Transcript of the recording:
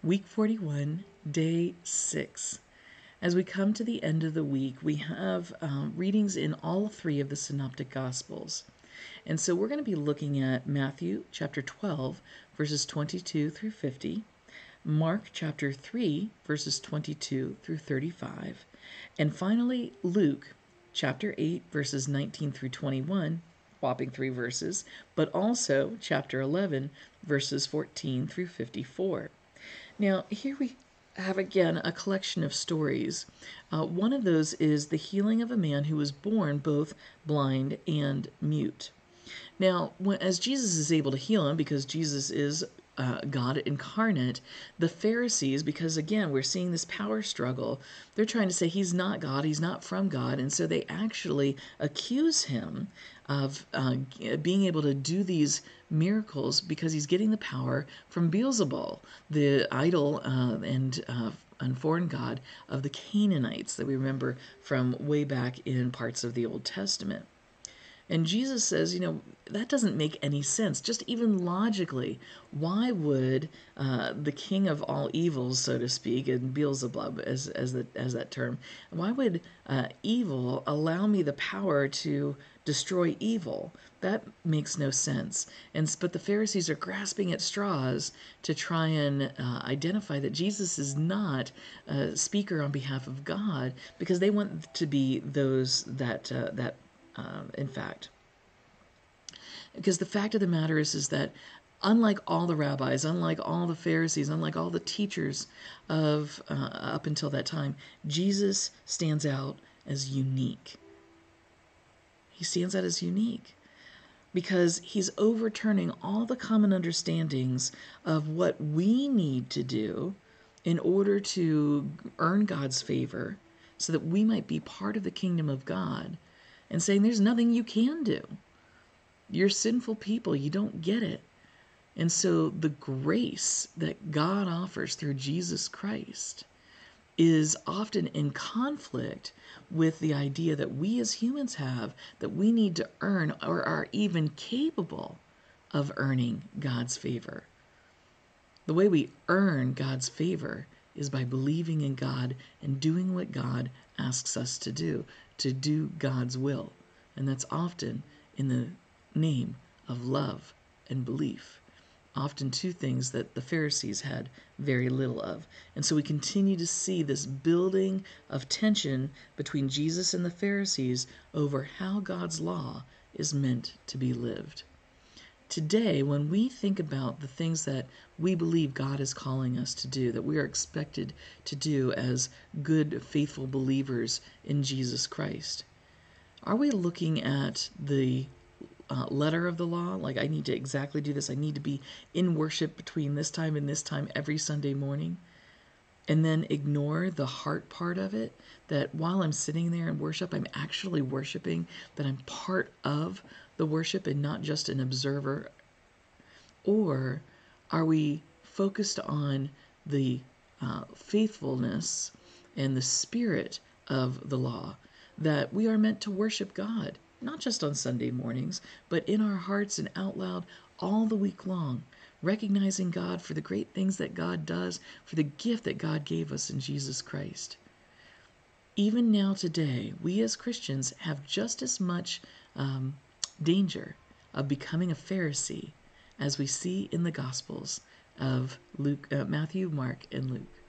Week 41, Day 6. As we come to the end of the week, we have readings in all three of the Synoptic Gospels. And so we're going to be looking at Matthew chapter 12, verses 22 through 50, Mark chapter 3, verses 22 through 35, and finally Luke chapter 8, verses 19 through 21, whopping 3 verses, but also chapter 11, verses 14 through 54. Now, here we have again a collection of stories. One of those is the healing of a man who was born both blind and mute. Now, as Jesus is able to heal him, because Jesus is God incarnate, the Pharisees, because again, we're seeing this power struggle, they're trying to say he's not God, he's not from God, and so they actually accuse him of being able to do these miracles because he's getting the power from Beelzebul, the idol and foreign god of the Canaanites that we remember from way back in parts of the Old Testament. And Jesus says, that doesn't make any sense. Just even logically, why would the king of all evils, so to speak, and Beelzebub as that term, why would evil allow me the power to destroy evil? That makes no sense. But the Pharisees are grasping at straws to try and identify that Jesus is not a speaker on behalf of God, because they want to be those that in fact. Because the fact of the matter is that unlike all the rabbis, unlike all the Pharisees, unlike all the teachers of up until that time, Jesus stands out as unique. He stands out as unique because he's overturning all the common understandings of what we need to do in order to earn God's favor so that we might be part of the kingdom of God, and saying there's nothing you can do. You're sinful people. You don't get it. And so the grace that God offers through Jesus Christ is often in conflict with the idea that we as humans have, that we need to earn or are even capable of earning God's favor. The way we earn God's favor is by believing in God and doing what God asks us to do God's will. And that's often in the name of love and belief. Often two things that the Pharisees had very little of. And so we continue to see this building of tension between Jesus and the Pharisees over how God's law is meant to be lived. Today, when we think about the things that we believe God is calling us to do, that we are expected to do as good, faithful believers in Jesus Christ, are we looking at the letter of the law, like I need to exactly do this, I need to be in worship between this time and this time every Sunday morning, and then ignore the heart part of it, that while I'm sitting there in worship, I'm actually worshiping, that I'm part of the worship and not just an observer? Or are we focused on the faithfulness and the spirit of the law, that we are meant to worship God, not just on Sunday mornings, but in our hearts and out loud all the week long, recognizing God for the great things that God does, for the gift that God gave us in Jesus Christ? Even now today, we as Christians have just as much danger of becoming a Pharisee as we see in the Gospels of Matthew, Mark, and Luke.